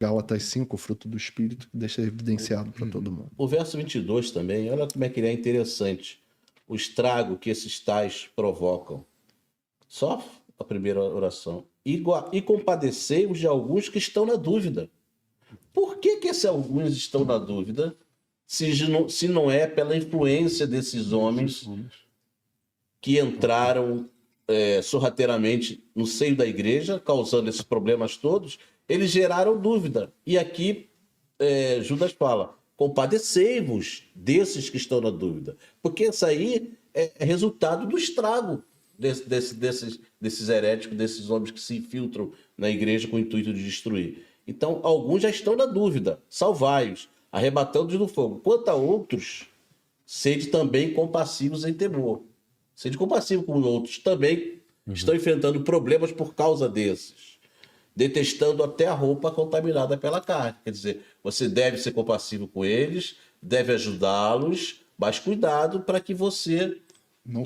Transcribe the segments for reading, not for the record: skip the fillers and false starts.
Gálatas 5, o fruto do Espírito, que deixa evidenciado para todo mundo. O verso 22 também, olha como é que ele é interessante. O estrago que esses tais provocam. Só a primeira oração. E compadecei-vos de alguns que estão na dúvida. Por que esses alguns estão na dúvida se não é pela influência desses homens que entraram sorrateiramente no seio da igreja, causando esses problemas todos? Eles geraram dúvida. E aqui Judas fala, compadecei-vos desses que estão na dúvida. Porque isso aí é resultado do estrago desses heréticos, desses homens que se infiltram na igreja com o intuito de destruir. Então, alguns já estão na dúvida, salvai-os, arrebatando-os do fogo. Quanto a outros, sede também compassivos em temor. Sede compassivo com outros também estão enfrentando problemas por causa desses. Detestando até a roupa contaminada pela carne. Quer dizer, você deve ser compassivo com eles, deve ajudá-los, mas cuidado para que você não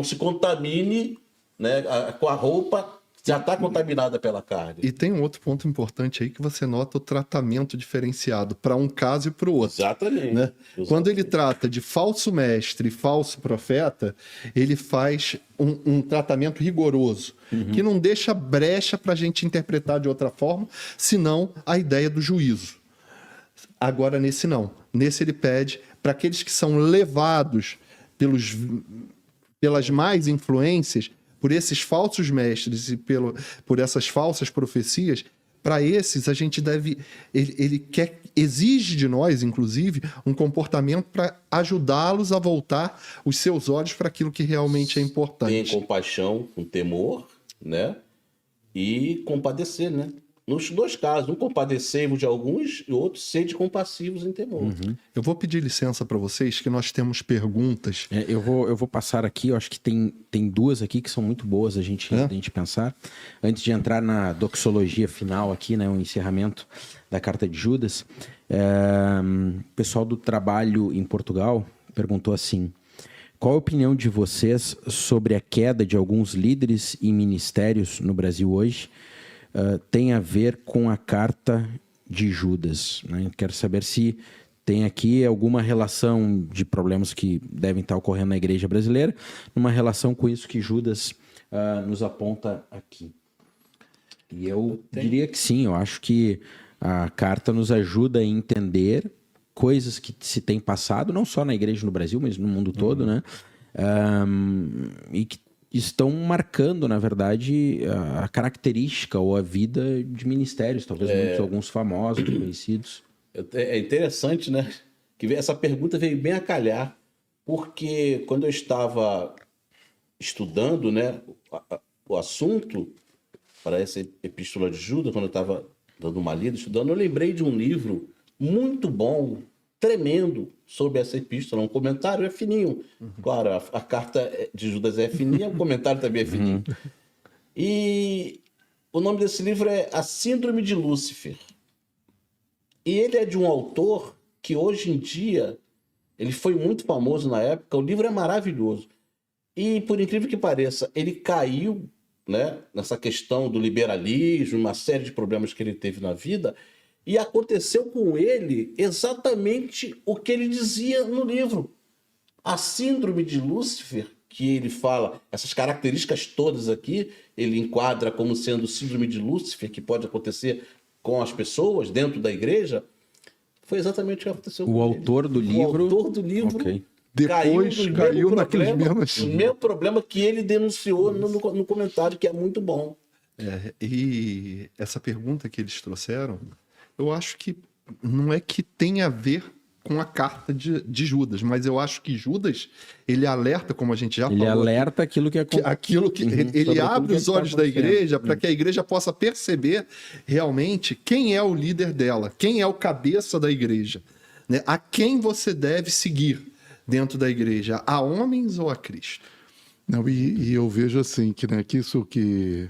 se contamine, né, com a roupa que já está contaminada pela carne. E tem um outro ponto importante aí que você nota o tratamento diferenciado para um caso e para o outro. Exatamente. Né? Quando ele trata de falso mestre e falso profeta, ele faz um tratamento rigoroso, que não deixa brecha para a gente interpretar de outra forma, senão a ideia do juízo. Agora, nesse não. Nesse ele pede para aqueles que são levados pelas más influências, por esses falsos mestres e por essas falsas profecias, para esses a gente deve... Ele exige de nós, inclusive, um comportamento para ajudá-los a voltar os seus olhos para aquilo que realmente é importante. Tem compaixão, com temor, né? E compadecer, né? Nos dois casos, um compadecei-vos de alguns e o outro sede compassivos em temor. Eu vou pedir licença para vocês, que nós temos perguntas. Eu vou passar aqui, eu acho que tem duas aqui que são muito boas a gente pensar. Antes de entrar na doxologia final aqui, né, o encerramento da carta de Judas, o pessoal do trabalho em Portugal perguntou assim: qual a opinião de vocês sobre a queda de alguns líderes e ministérios no Brasil hoje? Tem a ver com a carta de Judas, né? Quero saber se tem aqui alguma relação de problemas que devem estar ocorrendo na igreja brasileira, numa relação com isso que Judas nos aponta aqui. E eu diria que sim, eu acho que a carta nos ajuda a entender coisas que se tem passado, não só na igreja no Brasil, mas no mundo todo, né? E que estão marcando, na verdade, a característica ou a vida de ministérios, talvez alguns famosos, conhecidos. É interessante, né? Que essa pergunta veio bem a calhar, porque quando eu estava estudando, né, o assunto para essa epístola de Judas, quando eu estava dando uma lida, estudando, eu lembrei de um livro muito bom, tremendo, sobre essa epístola. Um comentário é fininho. Claro, a carta de Judas é fininha, o comentário também é fininho. E o nome desse livro é A Síndrome de Lúcifer. E ele é de um autor que hoje em dia, ele foi muito famoso na época, o livro é maravilhoso. E, por incrível que pareça, ele caiu, né, nessa questão do liberalismo, uma série de problemas que ele teve na vida, e aconteceu com ele exatamente o que ele dizia no livro. A síndrome de Lúcifer, que ele fala, essas características todas aqui, ele enquadra como sendo síndrome de Lúcifer, que pode acontecer com as pessoas dentro da igreja, foi exatamente o que aconteceu com ele. O autor do livro... Okay. Depois caiu naqueles mesmos... O mesmo problema que ele denunciou no comentário, que é muito bom. E essa pergunta que eles trouxeram, eu acho que não é que tem a ver com a carta de Judas, mas eu acho que Judas, ele alerta, como a gente já falou... Ele alerta aquilo que ele abre os olhos da igreja para que a igreja possa perceber realmente quem é o líder dela, quem é o cabeça da igreja, né? A quem você deve seguir dentro da igreja, a homens ou a Cristo? Não, e eu vejo assim, que isso que...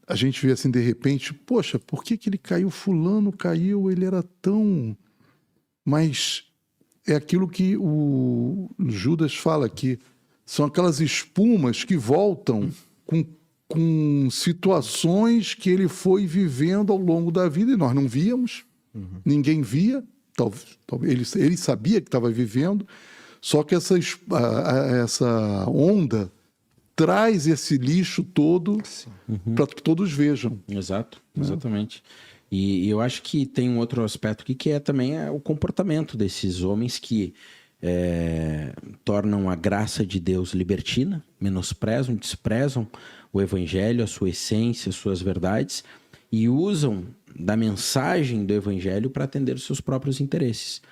A gente vê assim, de repente, poxa, por que ele caiu? Fulano caiu, ele era tão... Mas é aquilo que o Judas fala aqui. São aquelas espumas que voltam com com situações que ele foi vivendo ao longo da vida e nós não víamos, ninguém via, talvez ele sabia que estava vivendo, só que essa onda traz esse lixo todo para que todos vejam. Exato, exatamente. E eu acho que tem um outro aspecto aqui que é também o comportamento desses homens que tornam a graça de Deus libertina, menosprezam, desprezam o evangelho, a sua essência, as suas verdades e usam da mensagem do evangelho para atender os seus próprios interesses.